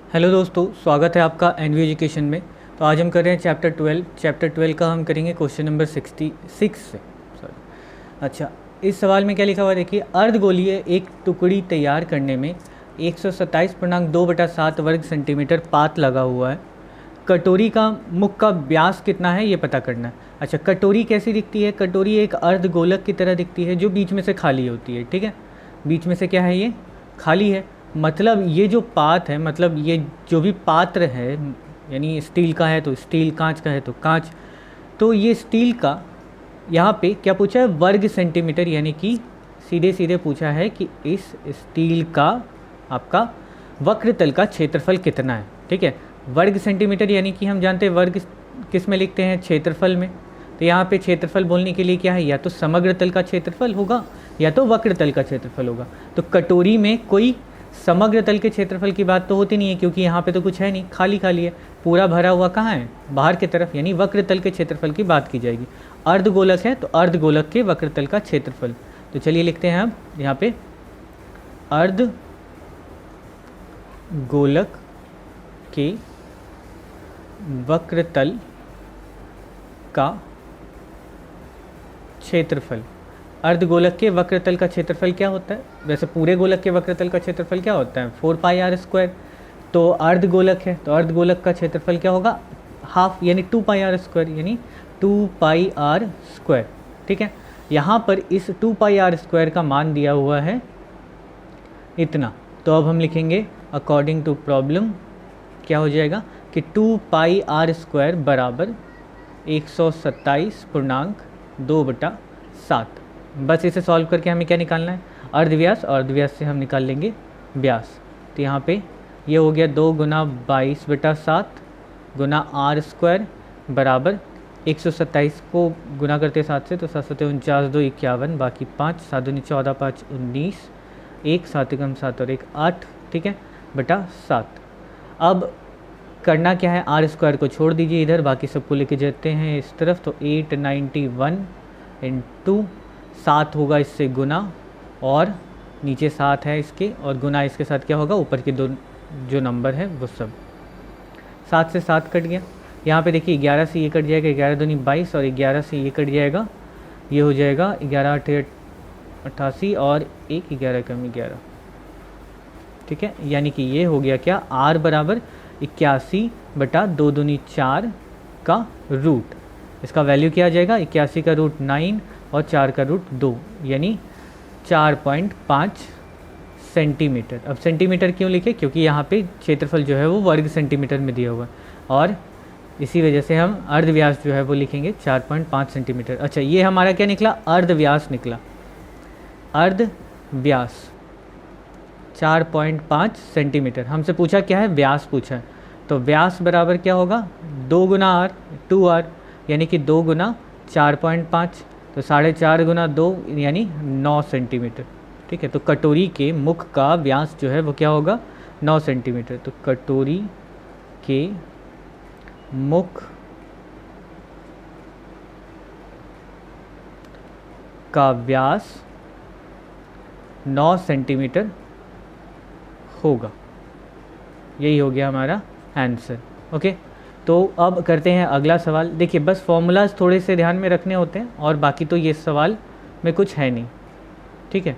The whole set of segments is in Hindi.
हेलो दोस्तों, स्वागत है आपका एनवी एजुकेशन में। तो आज हम कर रहे हैं चैप्टर 12 का हम करेंगे क्वेश्चन नंबर 66 से। सॉरी। अच्छा, इस सवाल में क्या लिखा हुआ है देखिए। अर्धगोलीय एक टुकड़ी तैयार करने में 127.2/7 वर्ग सेंटीमीटर पात लगा हुआ है। कटोरी का मुख का व्यास कितना है ये पता करना है। अच्छा, कटोरी कैसी दिखती है? कटोरी एक अर्धगोलक की तरह दिखती है जो बीच में से खाली होती है। ठीक है, बीच में से क्या है, ये खाली है। मतलब ये जो पात है, मतलब ये जो भी पात्र है, यानी स्टील का है तो स्टील, कांच का है तो कांच, तो ये स्टील का यहाँ पे क्या पूछा है, वर्ग सेंटीमीटर, यानी कि सीधे सीधे पूछा है कि इस स्टील का आपका वक्रतल का क्षेत्रफल कितना है। ठीक है, वर्ग सेंटीमीटर यानी कि हम जानते हैं वर्ग किस में लिखते हैं, क्षेत्रफल में। तो यहाँ पे क्षेत्रफल बोलने के लिए क्या है, या तो समग्र तल का क्षेत्रफल होगा या तो वक्रतल का क्षेत्रफल होगा। तो कटोरी में कोई समग्र तल के क्षेत्रफल की बात तो होती नहीं है, क्योंकि यहाँ पे तो कुछ है नहीं, खाली खाली है। पूरा भरा हुआ कहाँ है, बाहर की तरफ, यानी वक्रतल के क्षेत्रफल की बात की जाएगी। अर्धगोलक है तो अर्धगोलक के वक्रतल का क्षेत्रफल। तो चलिए लिखते हैं अब यहाँ पे अर्धगोलक के वक्रतल का क्षेत्रफल। अर्धगोलक के वक्रतल का क्षेत्रफल क्या होता है? वैसे पूरे गोलक के वक्रतल का क्षेत्रफल क्या होता है, 4πr²। तो अर्धगोलक है तो अर्धगोलक का क्षेत्रफल क्या होगा, हाफ, यानी 2πr², यानी 2πr²। ठीक है, यहाँ पर इस 2πr² का मान दिया हुआ है इतना। तो अब हम लिखेंगे अकॉर्डिंग टू प्रॉब्लम क्या हो जाएगा कि 2πr² बराबर 127.2/7। बस इसे सॉल्व करके हमें क्या निकालना है, अर्धव्यास, और अर्धव्यास से हम निकाल लेंगे व्यास। तो यहाँ पे ये हो गया 2 × 22/7 गुना r² बराबर 127 को गुना करते 7 से, तो 7 7 49, 2 51, बाकी 5, 7 दूनी 14, 5 19, 1 7 × 7 और 1 8। ठीक है, बटा 7। अब करना क्या है, r² को छोड़ दीजिए इधर, बाकी सबको लेके जाते हैं इस तरफ। तो 891 × 7 होगा इससे गुना, और नीचे 7 है इसके, और गुना इसके साथ क्या होगा, ऊपर के दो जो नंबर है वो सब। 7 से 7 कट गया। यहाँ पे देखिए 11 से ये कट जाएगा, 11 दूनी 22, और 11 से ये कट जाएगा, ये हो जाएगा 11 8 88, और 1 11 कम 11। ठीक है, यानी कि ये हो गया क्या, r बराबर 81/2 दूनी 4 का रूट। इसका वैल्यू क्या आ जाएगा, 81 का रूट 9 और 4 का रूट 2, यानी 4.5 सेंटीमीटर। अब सेंटीमीटर क्यों लिखे, क्योंकि यहाँ पे क्षेत्रफल जो है वो वर्ग सेंटीमीटर में दिया हुआ है, और इसी वजह से हम अर्धव्यास जो है वो लिखेंगे 4.5 सेंटीमीटर। अच्छा, ये हमारा क्या निकला, अर्धव्यास निकला। अर्धव्यास 4.5 सेंटीमीटर। हमसे पूछा क्या है, व्यास पूछा है। तो व्यास बराबर क्या होगा, 2 × r, 2r, यानी कि 2 × 4.5, तो 4.5 × 2 यानी 9 सेंटीमीटर। ठीक है, तो कटोरी के मुख का व्यास जो है वो क्या होगा, 9 सेंटीमीटर। तो कटोरी के मुख का व्यास 9 सेंटीमीटर होगा। यही हो गया हमारा आंसर। ओके, तो अब करते हैं अगला सवाल। देखिए, बस फॉर्मूलाज थोड़े से ध्यान में रखने होते हैं, और बाकी तो ये सवाल में कुछ है नहीं। ठीक है,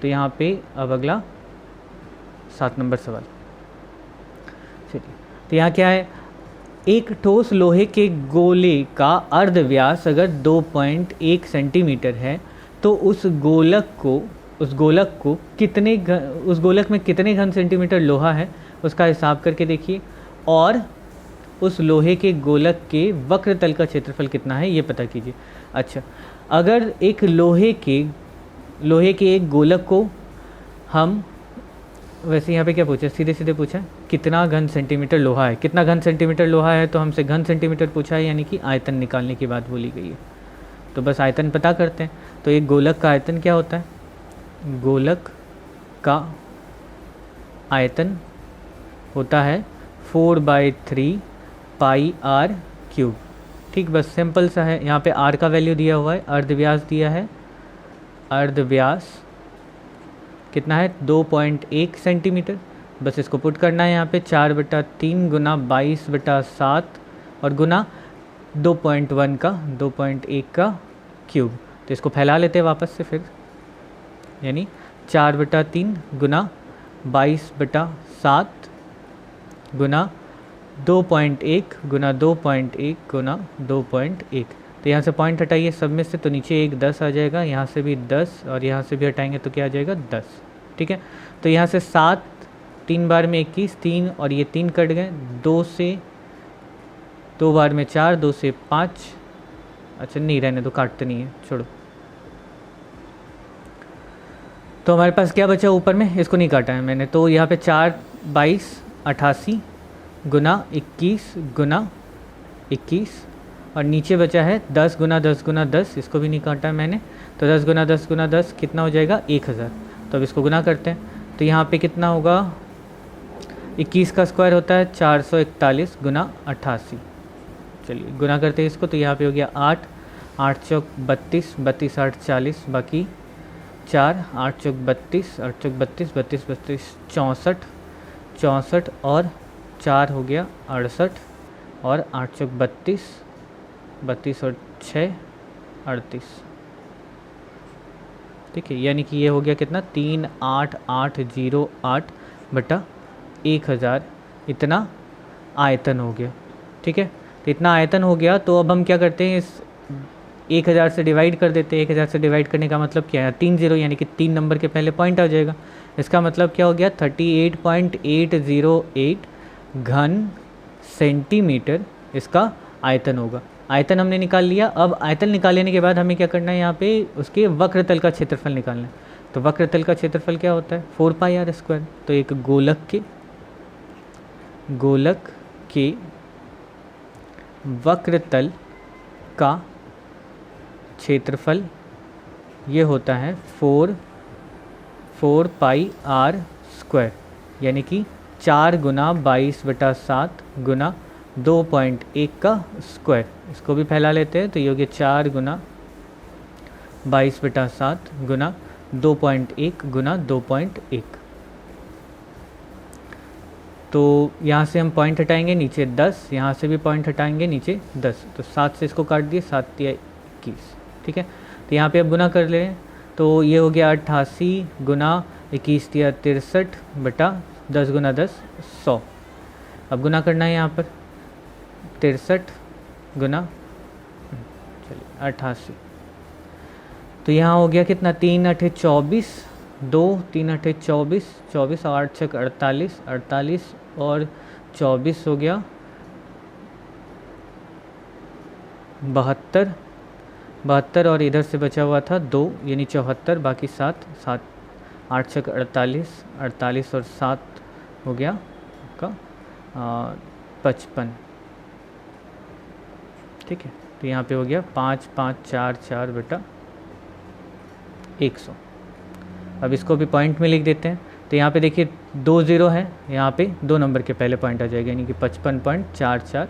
तो यहाँ पे अब अगला 7 नंबर सवाल। चलिए, तो यहाँ क्या है, एक ठोस लोहे के गोले का अर्धव्यास अगर 2.1 सेंटीमीटर है, तो उस गोलक में कितने घन सेंटीमीटर लोहा है उसका हिसाब करके देखिए, और उस लोहे के गोलक के वक्रतल का क्षेत्रफल कितना है ये पता कीजिए। अच्छा, अगर एक लोहे के एक गोलक को हम, वैसे यहाँ पे क्या पूछा, सीधे सीधे पूछा है कितना घन सेंटीमीटर लोहा है। कितना घन सेंटीमीटर लोहा है, तो हमसे घन सेंटीमीटर पूछा है, यानी कि आयतन निकालने की बात बोली गई है। तो बस आयतन पता करते हैं। तो एक गोलक का आयतन क्या होता है, गोलक का आयतन होता है 4/3 πr³। ठीक, बस सिंपल सा है। यहाँ पे r का वैल्यू दिया हुआ है, अर्धव्यास दिया है, अर्धव्यास कितना है 2.1 सेंटीमीटर, बस इसको पुट करना है यहाँ पे 4/3 गुना 22/7 और गुना 2.1 का 2.1 का क्यूब। तो इसको फैला लेते हैं वापस से फिर, यानी 4/3 गुना 22/7 गुना 2.1 गुना 2.1 गुना 2.1। तो यहाँ से पॉइंट हटाइए सब में से, तो नीचे एक 10 आ जाएगा, यहाँ से भी 10 और यहाँ से भी हटाएंगे तो क्या आ जाएगा 10। ठीक है, तो यहाँ से 7 3 बार में 21, 3 और ये 3 कट गए, 2 से 2 बार में 4, 2 से 5, अच्छा नहीं रहने दो, काटते नहीं है, छोड़ो। तो हमारे पास क्या बचा ऊपर में, इसको नहीं काटा है मैंने, तो यहाँ पे 4 22 88 गुना 21 गुना 21 और नीचे बचा है 10 गुना 10 गुना 10, इसको भी नहीं काटा है मैंने, तो 10 गुना 10 गुना 10 कितना हो जाएगा 1000। तो अब इसको गुना करते हैं, तो यहाँ पे कितना होगा, 21 का स्क्वायर होता है 441 गुना 88। चलिए गुना करते हैं इसको, तो यहाँ पे हो गया 8 8 चौक 32 32 8 40 बाकी 4 8 चौक 32 8 चौक 32 32 32 64 64 और 4 हो गया 68 और 8 चौक 32 32 और 6 38। ठीक है, यानी कि ये हो गया कितना 38808 बटा 1000, इतना आयतन हो गया। ठीक है, तो इतना आयतन हो गया, तो अब हम क्या करते हैं, इस 1000 से डिवाइड कर देते हैं। 1000 से डिवाइड करने का मतलब क्या है, 3 0 यानी कि 3 नंबर के पहले पॉइंट आ जाएगा। इसका मतलब क्या हो गया 38.808 घन सेंटीमीटर इसका आयतन होगा। आयतन हमने निकाल लिया। अब आयतन निकाल लेने के बाद हमें क्या करना है, यहाँ पे उसके वक्रतल का क्षेत्रफल निकालना है। तो वक्रतल का क्षेत्रफल क्या होता है 4πr²। तो एक गोलक के वक्रतल का क्षेत्रफल ये होता है 4πr², यानी कि 4 गुना 22/7 गुना 2.1 का स्क्वायर। इसको भी फैला लेते हैं, तो ये हो गया 4 गुना 22/7 गुना 2.1 गुना 2.1। तो यहाँ से हम पॉइंट हटाएंगे नीचे 10, यहाँ से भी पॉइंट हटाएंगे नीचे 10, तो 7 से इसको काट दिए, 7 या 21। ठीक है, तो यहाँ पे अब गुना कर लें, तो ये हो गया 88 गुना 21 या 63 बटा 10 गुना 10 100। अब गुना करना है यहाँ पर 63 गुना चलिए 88, तो यहाँ हो गया कितना 3 8 24 2 3 8 24 24 और 8 6 48 48 और 24 हो गया 72 72 और इधर से बचा हुआ था 2 यानी 74 बाकी 7 7 8 6 48 48 और 7 हो गया आपका 55। ठीक है, तो यहाँ पे हो गया 5 5 4 4 बटा 100। अब इसको भी पॉइंट में लिख देते हैं, तो यहाँ पे देखिए 2 0 है, यहाँ पे 2 नंबर के पहले पॉइंट आ जाएगा, यानी कि 55.44।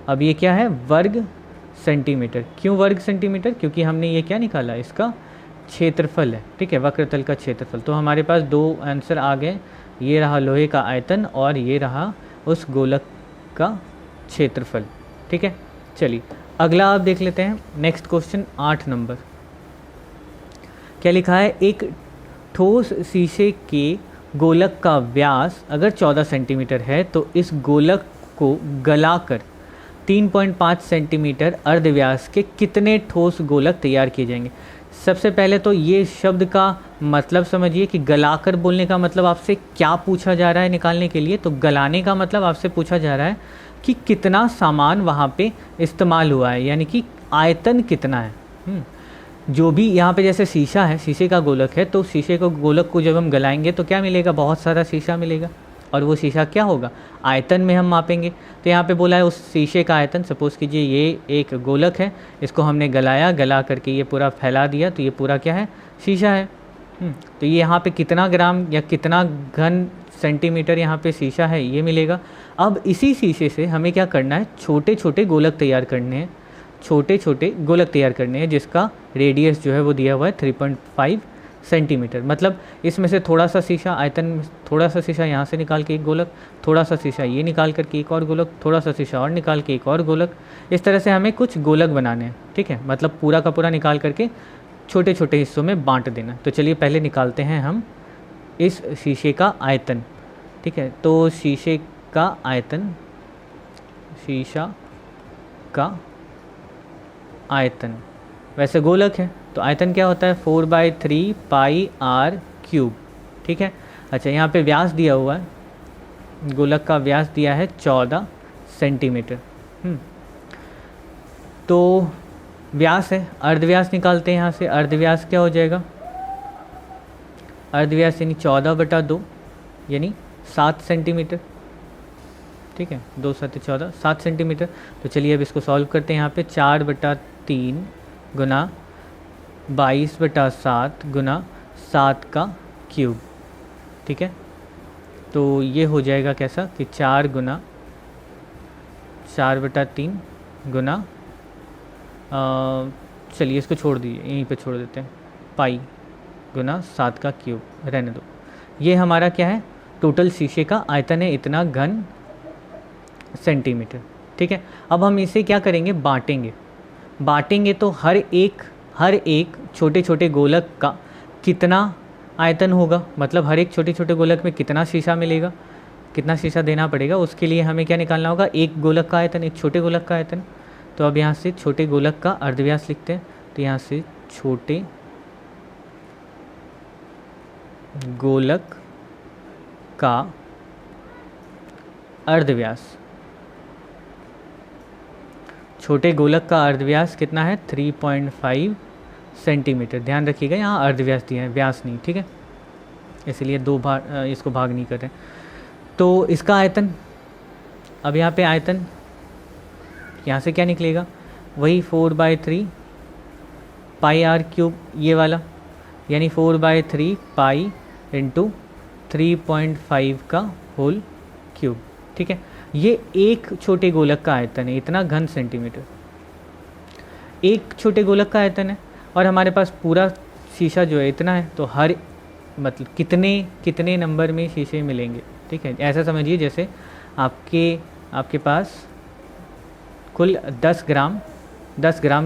अब ये क्या है वर्ग सेंटीमीटर। क्यों वर्ग सेंटीमीटर, क्योंकि हमने ये क्या निकाला, इसका क्षेत्रफल है। ठीक है, वक्रतल का क्षेत्रफल। तो हमारे पास 2 आंसर आ गए, ये रहा लोहे का आयतन और ये रहा उस गोलक का क्षेत्रफल। ठीक है, चलिए अगला आप देख लेते हैं। नेक्स्ट क्वेश्चन 8 नंबर क्या लिखा है, एक ठोस शीशे के गोलक का व्यास अगर 14 सेंटीमीटर है तो इस गोलक को गलाकर 3.5 सेंटीमीटर अर्धव्यास के कितने ठोस गोलक तैयार किए जाएंगे। सबसे पहले तो ये शब्द का मतलब समझिए कि गलाकर बोलने का मतलब आपसे क्या पूछा जा रहा है निकालने के लिए। तो गलाने का मतलब आपसे पूछा जा रहा है कि कितना सामान वहाँ पे इस्तेमाल हुआ है, यानी कि आयतन कितना है। जो भी यहाँ पे जैसे शीशा है, शीशे का गोलक है, तो शीशे को गोलक को जब हम गलाएंगे तो क्या मिलेगा, बहुत सारा शीशा मिलेगा, और वो शीशा क्या होगा, आयतन में हम मापेंगे। तो यहाँ पे बोला है उस शीशे का आयतन, सपोज़ कीजिए ये एक गोलक है, इसको हमने गलाया, गला करके ये पूरा फैला दिया, तो ये पूरा क्या है, शीशा है। तो ये यहाँ पे कितना ग्राम या कितना घन सेंटीमीटर यहाँ पे शीशा है ये मिलेगा। अब इसी शीशे से हमें क्या करना है, छोटे छोटे गोलक तैयार करने हैं, छोटे छोटे गोलक तैयार करने हैं जिसका रेडियस जो है वो दिया हुआ है 3.5 सेंटीमीटर। मतलब इसमें से थोड़ा सा शीशा आयतन, थोड़ा सा शीशा यहाँ से निकाल के एक गोलक, थोड़ा सा शीशा ये निकाल करके एक और गोलक, थोड़ा सा शीशा और निकाल के एक और गोलक, इस तरह से हमें कुछ गोलक बनाने हैं। ठीक है, मतलब पूरा का पूरा निकाल करके छोटे छोटे हिस्सों में बांट देना। तो चलिए पहले निकालते हैं हम इस शीशे का आयतन। ठीक है, तो शीशे का आयतन, शीशा का आयतन, वैसे गोलक है तो आयतन क्या होता है 4/3 पाई आर क्यूब। ठीक है, अच्छा यहाँ पे व्यास दिया हुआ है, गोलक का व्यास दिया है 14 सेंटीमीटर। तो व्यास है, अर्धव्यास निकालते हैं यहाँ से। अर्धव्यास क्या हो जाएगा, अर्धव्यास यानी 14/2 यानी 7 सेंटीमीटर। ठीक है, 2 7 14, 7 सेंटीमीटर। तो चलिए अब इसको सॉल्व करते हैं। यहाँ पे 4/3 गुना 22/7 गुना 7 का क्यूब। ठीक है, तो ये हो जाएगा कैसा कि 4 गुना 4/3 गुना, चलिए इसको छोड़ दीजिए, यहीं पे छोड़ देते हैं, पाई गुना 7 का क्यूब, रहने दो। ये हमारा क्या है, टोटल शीशे का आयतन है, इतना घन सेंटीमीटर। ठीक है, अब हम इसे क्या करेंगे, बांटेंगे। बांटेंगे तो हर एक छोटे छोटे गोलक का कितना आयतन होगा, मतलब हर एक छोटे छोटे गोलक में कितना शीशा मिलेगा, कितना शीशा देना पड़ेगा, उसके लिए हमें क्या निकालना होगा, एक गोलक का आयतन, एक छोटे गोलक का आयतन। तो अब यहाँ से छोटे गोलक का अर्धव्यास लिखते हैं। तो यहाँ से छोटे गोलक का अर्धव्यास, छोटे गोलक का अर्धव्यास कितना है 3.5 सेंटीमीटर। ध्यान रखिएगा यहाँ अर्धव्यास दिया है, व्यास नहीं। ठीक है, इसलिए दो भाग, इसको भाग नहीं कर रहे। तो इसका आयतन, अब यहाँ पे आयतन, यहाँ से क्या निकलेगा, वही 4/3 पाई आर क्यूब, ये वाला, यानी 4/3 पाई इंटू 3.5 का होल क्यूब। ठीक है, ये एक छोटे गोलक का आयतन है, इतना घन सेंटीमीटर एक छोटे गोलक का आयतन है। और हमारे पास पूरा शीशा जो है इतना है, तो हर मतलब कितने नंबर में शीशे मिलेंगे। ठीक है, ऐसा समझिए जैसे आपके पास कुल 10 ग्राम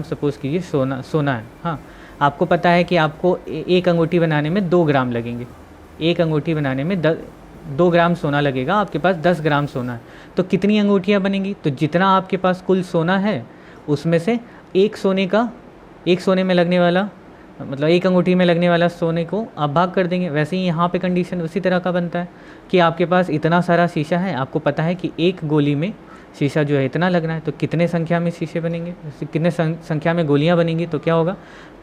सपोज़ कीजिए सोना है। हाँ, आपको पता है कि आपको एक अंगूठी बनाने में 2 ग्राम लगेंगे, एक अंगूठी बनाने में 2 ग्राम सोना लगेगा, आपके पास 10 ग्राम सोना है, तो कितनी अंगूठियाँ बनेंगी, तो जितना आपके पास कुल सोना है उसमें से एक सोने में लगने वाला, मतलब एक अंगूठी में लगने वाला सोने को आप भाग कर देंगे। वैसे ही यहाँ पे कंडीशन उसी तरह का बनता है कि आपके पास इतना सारा शीशा है, आपको पता है कि एक गोली में शीशा जो है इतना लगना है, तो कितने संख्या में शीशे बनेंगे, कितने संख्या में गोलियाँ बनेंगी, तो क्या होगा,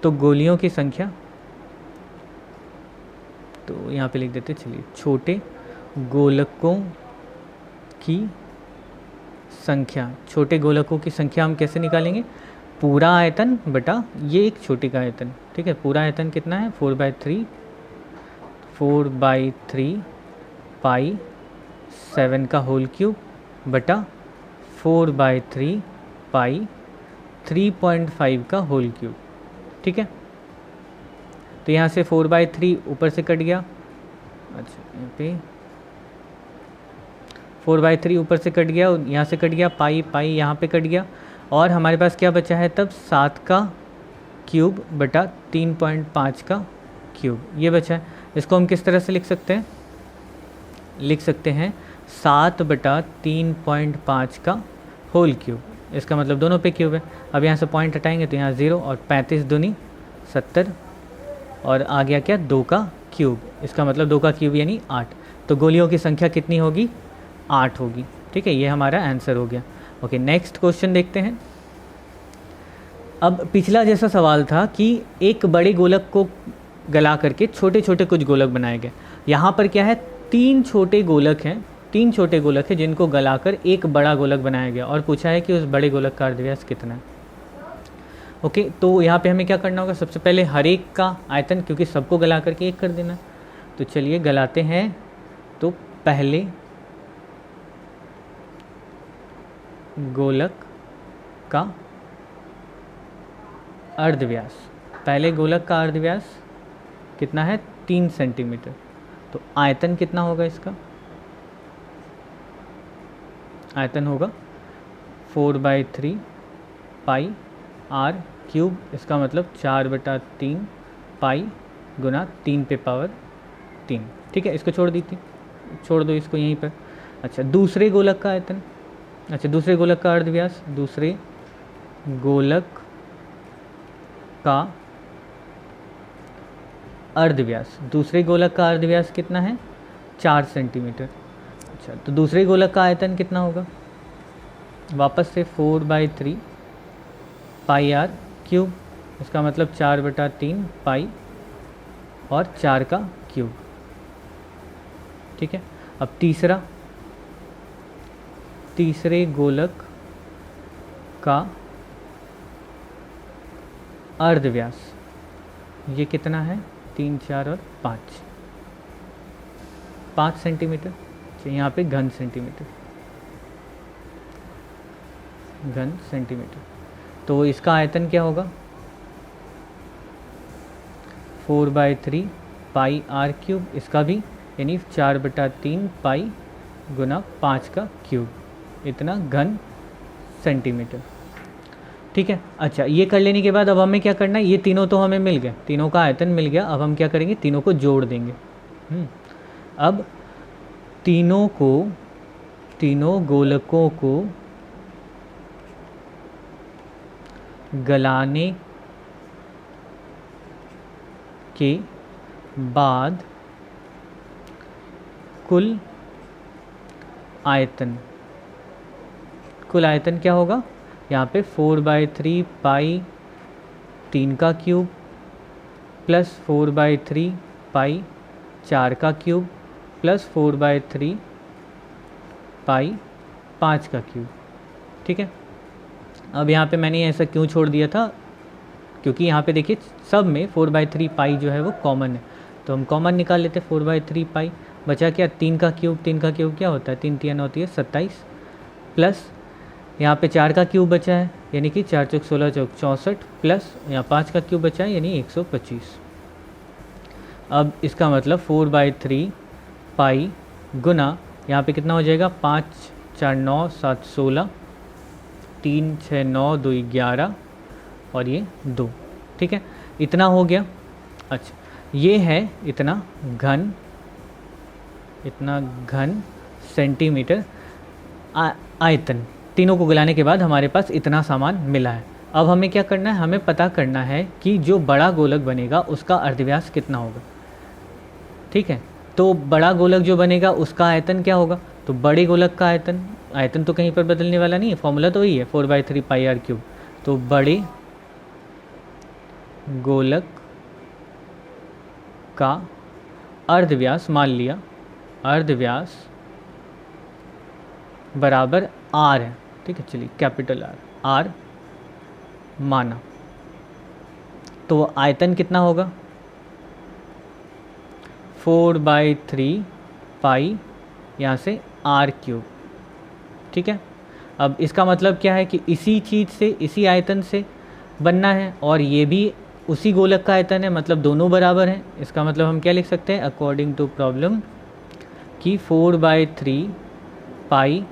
तो गोलियों की संख्या, तो यहाँ पे लिख देते, चलिए छोटे गोलकों की संख्या, छोटे गोलकों की संख्या हम कैसे निकालेंगे, पूरा आयतन बटा ये एक छोटे का आयतन। ठीक है, पूरा आयतन कितना है 4/3 पाई 7 का होल क्यूब बटा 4/3 पाई 3.5 का होल क्यूब। ठीक है, तो यहाँ से 4/3 ऊपर से कट गया, अच्छा यहाँ पे 4/3 ऊपर से कट गया, यहाँ से कट गया, पाई यहाँ पे कट गया, और हमारे पास क्या बचा है तब 7 का क्यूब बटा 3.5 का क्यूब, ये बचा है। इसको हम किस तरह से लिख सकते हैं, लिख सकते हैं 7/3.5 का होल क्यूब, इसका मतलब दोनों पे क्यूब है। अब यहाँ से पॉइंट हटाएंगे तो यहाँ 0 और 35 दूनी 70, और आ गया क्या 2 का क्यूब, इसका मतलब 2 का क्यूब यानी 8। तो गोलियों की संख्या कितनी होगी, 8 होगी। ठीक है, ये हमारा आंसर हो गया। ओके, नेक्स्ट क्वेश्चन देखते हैं। अब पिछला जैसा सवाल था कि एक बड़े गोलक को गला करके छोटे छोटे कुछ गोलक बनाए गए, यहाँ पर क्या है 3 छोटे गोलक हैं, 3 छोटे गोलक हैं जिनको गलाकर एक बड़ा गोलक बनाया गया, और पूछा है कि उस बड़े गोलक का अर्धव्यास कितना है। ओके, तो यहाँ पे हमें क्या करना होगा, सबसे पहले हर एक का आयतन, क्योंकि सबको गला करके एक कर देना। तो चलिए गलाते हैं। तो पहले गोलक का अर्धव्यास, पहले गोलक का अर्धव्यास कितना है 3 सेंटीमीटर। तो आयतन कितना होगा इसका, आयतन होगा 4/3 पाई आर क्यूब, इसका मतलब 4/3 पाई गुना 3 पे पावर 3। ठीक है, इसको छोड़ दो इसको यहीं पर। अच्छा, दूसरे गोलक का आयतन, अच्छा दूसरे गोलक का अर्धव्यास, दूसरे गोलक का अर्धव्यास, दूसरे गोलक का अर्धव्यास कितना है 4 सेंटीमीटर। अच्छा, तो दूसरे गोलक का आयतन कितना होगा, वापस से 4/3 पाई आर क्यूब, इसका मतलब 4/3 पाई और 4 का क्यूब। ठीक है, अब तीसरे गोलक का अर्धव्यास, ये कितना है 3, 4 और 5 सेंटीमीटर। यहाँ पे घन सेंटीमीटर। तो इसका आयतन क्या होगा 4/3 पाई आर क्यूब, इसका भी यानी 4/3 पाई गुना 5 का क्यूब, इतना घन सेंटीमीटर। ठीक है, अच्छा ये कर लेने के बाद अब हमें क्या करना है, ये तीनों तो हमें मिल गए, तीनों का आयतन मिल गया। अब हम क्या करेंगे, तीनों को जोड़ देंगे। अब तीनों गोलकों को गलाने के बाद कुल आयतन क्या होगा, यहाँ पे 4/3 पाई 3 का क्यूब प्लस 4/3 पाई 4 का क्यूब प्लस 4/3 पाई 5 का क्यूब। ठीक है, अब यहाँ पे मैंने ऐसा क्यों छोड़ दिया था, क्योंकि यहाँ पे देखिए सब में 4/3 पाई जो है वो कॉमन है, तो हम कॉमन निकाल लेते हैं। 4/3 पाई बचा क्या 3 का क्यूब क्या होता है 3 3 होती है 27, प्लस यहाँ पे 4 का क्यूब बचा है यानी कि 4 चौक 16 चौक 64, प्लस यहाँ 5 का क्यूब बचा है यानी 125। अब इसका मतलब 4/3 पाई गुना यहाँ पे कितना हो जाएगा 5 4 9 7 16, 3 6 9 2 11 और ये 2। ठीक है, इतना हो गया। अच्छा, ये है इतना घन सेंटीमीटर आयतन। तीनों को गलाने के बाद हमारे पास इतना सामान मिला है। अब हमें क्या करना है, हमें पता करना है कि जो बड़ा गोलक बनेगा उसका अर्धव्यास कितना होगा। ठीक है, तो बड़ा गोलक जो बनेगा उसका आयतन क्या होगा, तो बड़े गोलक का आयतन तो कहीं पर बदलने वाला नहीं है, फॉर्मूला तो वही है 4/3 पाई आर क्यूब। तो बड़े गोलक का अर्धव्यास, मान लिया अर्धव्यास बराबर आर है। ठीक है, चलिए कैपिटल आर माना, तो आयतन कितना होगा 4/3 पाई यहाँ से आर क्यूब। ठीक है, अब इसका मतलब क्या है कि इसी चीज़ से, इसी आयतन से बनना है और ये भी उसी गोलक का आयतन है, मतलब दोनों बराबर हैं। इसका मतलब हम क्या लिख सकते हैं अकॉर्डिंग टू प्रॉब्लम कि 4/3 पाई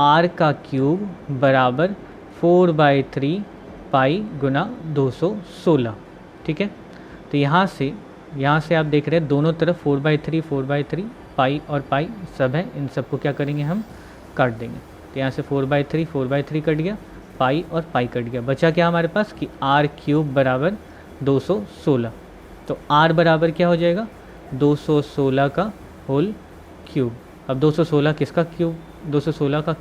आर का क्यूब बराबर 4/3 पाई गुना 216। ठीक है, तो यहाँ से आप देख रहे हैं दोनों तरफ 4/3 पाई और पाई सब है, इन सबको क्या करेंगे हम काट देंगे। तो यहाँ से 4/3 कट गया, पाई और पाई कट गया, बचा क्या हमारे पास कि आर क्यूब बराबर 216। तो आर बराबर क्या हो जाएगा 216 का होल क्यूब। अब 216 किसका क्यूब, 216 का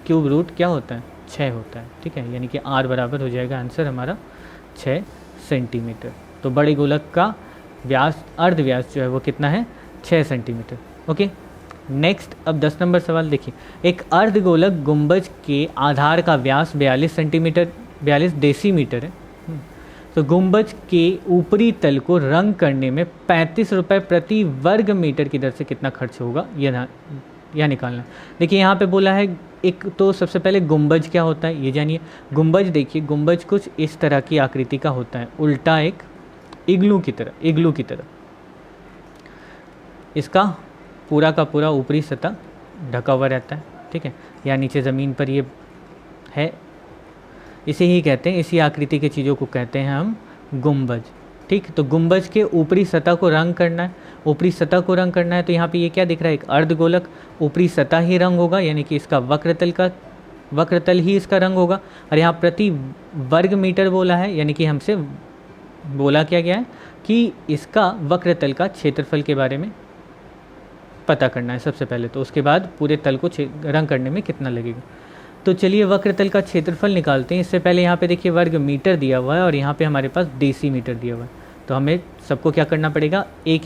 क्यूब रूट क्या होता है 6 होता है। ठीक है, यानी कि आर बराबर हो जाएगा आंसर हमारा 6 सेंटीमीटर। तो बड़े गोलक का व्यास, अर्धव्यास जो है वो कितना है 6 सेंटीमीटर। ओके, नेक्स्ट अब 10 नंबर सवाल देखिए। एक अर्धगोलक गुंबज के आधार का व्यास 42 डेसीमीटर है। तो गुंबज के ऊपरी तल को रंग करने में 35 रुपये प्रति वर्ग मीटर की दर से कितना खर्च होगा, यह निकालना। देखिए यहाँ पे बोला है, एक तो सबसे पहले गुंबज क्या होता है ये जानिए। गुंबज देखिए, गुंबज कुछ इस तरह की आकृति का होता है, उल्टा एक इग्लू की तरह इसका पूरा का पूरा ऊपरी सतह ढका हुआ रहता है, ठीक है, या नीचे ज़मीन पर ये है। इसे ही कहते हैं, इसी आकृति की चीज़ों को कहते हैं हम गुंबज, ठीक। तो गुंबज के ऊपरी सतह को रंग करना है, ऊपरी सतह को रंग करना है, तो यहाँ पे ये क्या दिख रहा है, एक अर्धगोलक, ऊपरी सतह ही रंग होगा, यानी कि इसका वक्रतल ही इसका रंग होगा। और यहाँ प्रति वर्ग मीटर बोला है, यानी कि हमसे बोला क्या गया है कि इसका वक्रतल का क्षेत्रफल के बारे में पता करना है सबसे पहले, तो उसके बाद पूरे तल को रंग करने में कितना लगेगा। तो चलिए वक्रतल का क्षेत्रफल निकालते हैं। इससे पहले यहाँ पे देखिए वर्ग मीटर दिया हुआ है और यहाँ पे हमारे पास डेसीमीटर दिया हुआ है, तो हमें सबको क्या करना पड़ेगा, एक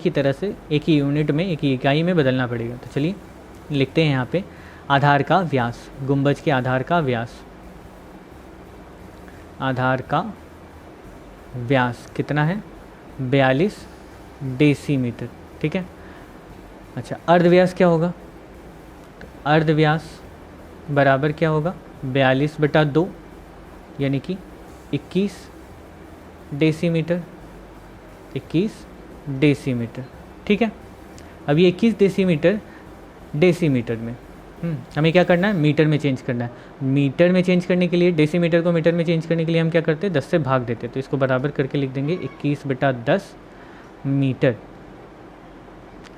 ही तरह से एक ही यूनिट में, एक ही इकाई में बदलना पड़ेगा। तो चलिए लिखते हैं यहाँ पे आधार का व्यास, गुंबज के आधार का व्यास कितना है, 42 डेसीमीटर, ठीक है। अच्छा, अर्धव्यास क्या होगा, तो अर्धव्यास बराबर क्या होगा, 42/2 यानी कि 21 डेसीमीटर, 21 डेसीमीटर, ठीक है। अब ये 21 डेसीमीटर में हमें क्या करना है, मीटर में चेंज करना है। मीटर में चेंज करने के लिए, डेसीमीटर को मीटर में चेंज करने के लिए हम क्या करते हैं, 10 से भाग देते हैं, तो इसको बराबर करके लिख देंगे 21/10 मीटर,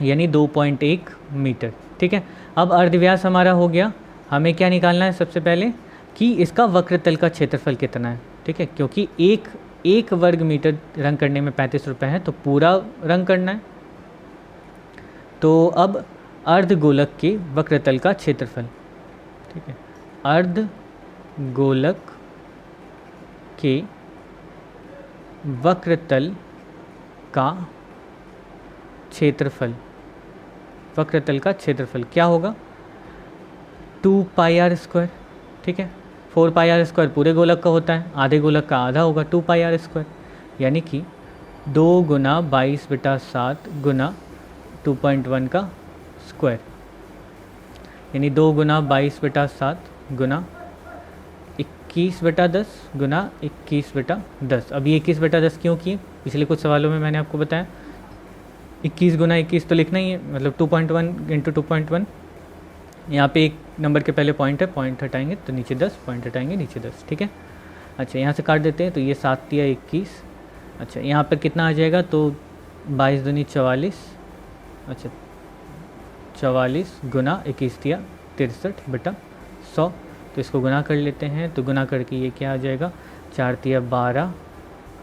यानी 2.1 मीटर, ठीक है। अब अर्धव्यास हमारा हो गया, हमें क्या निकालना है सबसे पहले कि इसका वक्रतल का क्षेत्रफल कितना है, ठीक है, क्योंकि एक वर्ग मीटर रंग करने में 35 रुपये है, तो पूरा रंग करना है। तो अब अर्धगोलक के वक्रतल का क्षेत्रफल, ठीक है, अर्धगोलक के वक्रतल का क्षेत्रफल, वक्रतल का क्षेत्रफल क्या होगा, 2πr², ठीक है। 4πr² पूरे गोलक का होता है, आधे गोलक का आधा होगा 2πr², यानी कि 2 गुना 22/7 गुना 2.1 का स्क्वायर, यानी 2 गुना 22/7 गुना 21/10 गुना 21/10। अब ये 21/10 क्यों किए, पिछले कुछ सवालों में मैंने आपको बताया 21 गुना 21 तो लिखना ही है, मतलब 2.1 इंटू 2.1। यहाँ पे एक नंबर के पहले पॉइंट है, पॉइंट हटाएंगे तो नीचे 10, पॉइंट हटाएंगे नीचे 10, ठीक है। अच्छा, यहाँ से काट देते हैं, तो ये 7 या 21। अच्छा, यहाँ पर कितना आ जाएगा, तो 22 दूनी 44, अच्छा 44 गुना 21 दिया 63/100, तो इसको गुना कर लेते हैं। तो गुना करके ये क्या आ जाएगा, 4 तिया 12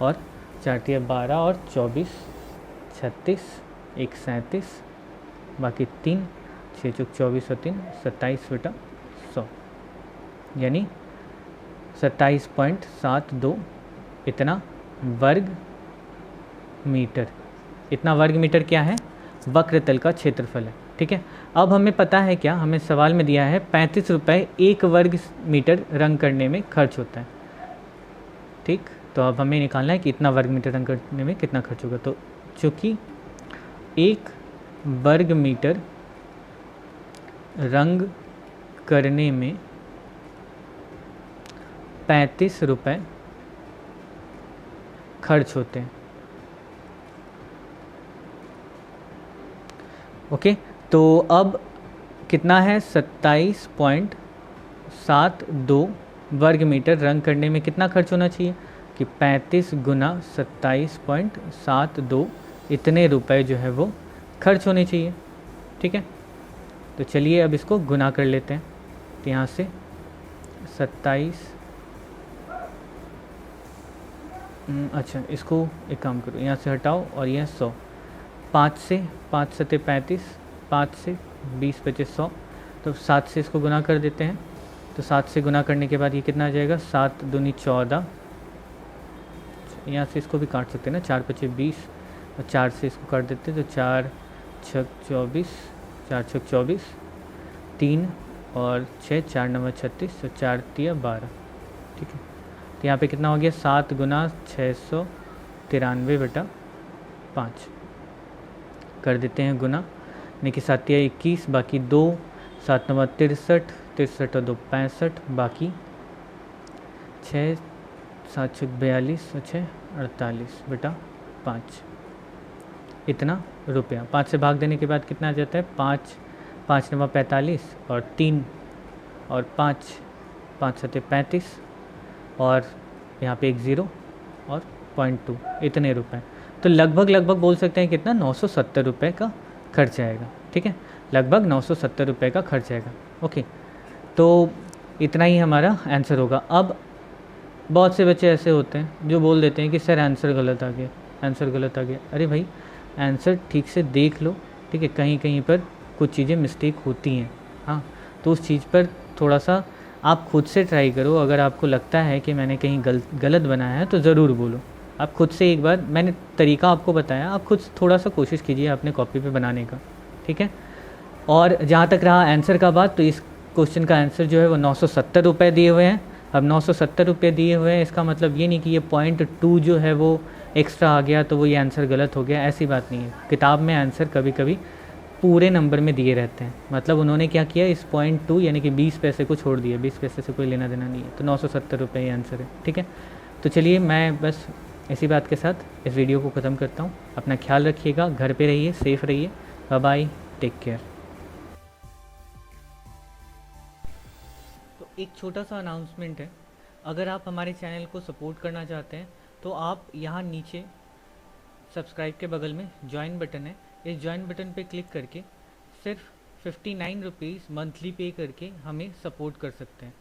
और 24, 36, 1 37, बाकी 3, 6 चौक 24 और 3 27/100, यानी 27.72 इतना वर्ग मीटर। इतना वर्ग मीटर क्या है, वक्रतल का क्षेत्रफल है, ठीक है। अब हमें पता है क्या, हमें सवाल में दिया है 35 रुपये 1 वर्ग मीटर रंग करने में खर्च होता है, ठीक। तो अब हमें निकालना है कि इतना वर्ग मीटर रंग करने में कितना खर्च होगा। तो चूँकि 1 वर्ग मीटर रंग करने में 35 रुपये खर्च होते हैं, ओके। तो अब कितना है, 27.72 वर्ग मीटर रंग करने में कितना खर्च होना चाहिए, कि 35 गुना 27.72 इतने रुपए जो है वो खर्च होने चाहिए, ठीक है। तो चलिए अब इसको गुना कर लेते हैं। तो यहाँ से 27, अच्छा इसको एक काम करो, यहाँ से हटाओ और यह 100, 5 से 5 सते 35, 5 से 20 25 100, तो 7 से इसको गुना कर देते हैं। तो 7 से गुना करने के बाद ये कितना आ जाएगा, 7 दूनी 14, यहाँ से इसको भी काट सकते हैं ना, 4 5 20 और 4 से इसको काट देते हैं, तो 4 6 24, 4 6 24, 3 और 6 4 9 36, तो 4 3 12, ठीक है। तो यहाँ पे कितना हो गया, 7 गुना 693/5 कर देते हैं गुना, यानी कि 7 या 21, बाकी 2, 7 9 63, 63 और 2 65, बाकी 6 7 छक 42 और 6 48 बटा 5 इतना रुपया। 5 से भाग देने के बाद कितना आ जाता है, 5 5 नवा 45 और 3 और 5 5 सते 35 और यहाँ पे एक ज़ीरो और 0.2 इतने रुपए। तो लगभग बोल सकते हैं कितना, 970 रुपये का खर्च आएगा। ठीक है, लगभग 970 रुपये का खर्च आएगा। ओके, तो इतना ही हमारा आंसर होगा। अब बहुत से बच्चे ऐसे होते हैं जो बोल देते हैं कि सर आंसर गलत आ गया, आंसर गलत आ गया। अरे भाई, आंसर ठीक से देख लो। ठीक है, कहीं कहीं पर कुछ चीज़ें मिस्टेक होती हैं। हाँ, तो उस चीज़ पर थोड़ा सा आप खुद से ट्राई करो। अगर आपको लगता है कि मैंने कहीं गलत बनाया है तो ज़रूर बोलो। आप खुद से एक बार, मैंने तरीका आपको बताया, आप खुद थोड़ा सा कोशिश कीजिए अपने कॉपी पे बनाने का। ठीक है, और जहाँ तक रहा आंसर का बात, तो इस क्वेश्चन का आंसर जो है वो 970 रुपये दिए हुए हैं। अब 970 रुपये दिए हुए हैं, इसका मतलब ये नहीं कि ये 0.2 जो है वो एक्स्ट्रा आ गया तो वो ये आंसर गलत हो गया, ऐसी बात नहीं है। किताब में आंसर कभी कभी पूरे नंबर में दिए रहते हैं। मतलब उन्होंने क्या किया, इस 0.2 यानी कि 20 पैसे को छोड़ दिया, 20 पैसे से कोई लेना देना नहीं है। तो 970 रुपये ये आंसर है। ठीक है, तो चलिए मैं बस इसी बात के साथ इस वीडियो को ख़त्म करता हूँ। अपना ख्याल रखिएगा, घर पे रहिए, सेफ़ रहिए। Bye bye, take care. तो एक छोटा सा अनाउंसमेंट है, अगर आप हमारे चैनल को सपोर्ट करना चाहते हैं तो आप यहाँ नीचे सब्सक्राइब के बगल में ज्वाइन बटन है, इस ज्वाइन बटन पे क्लिक करके सिर्फ 59 रुपीज़ मंथली पे करके हमें सपोर्ट कर सकते हैं।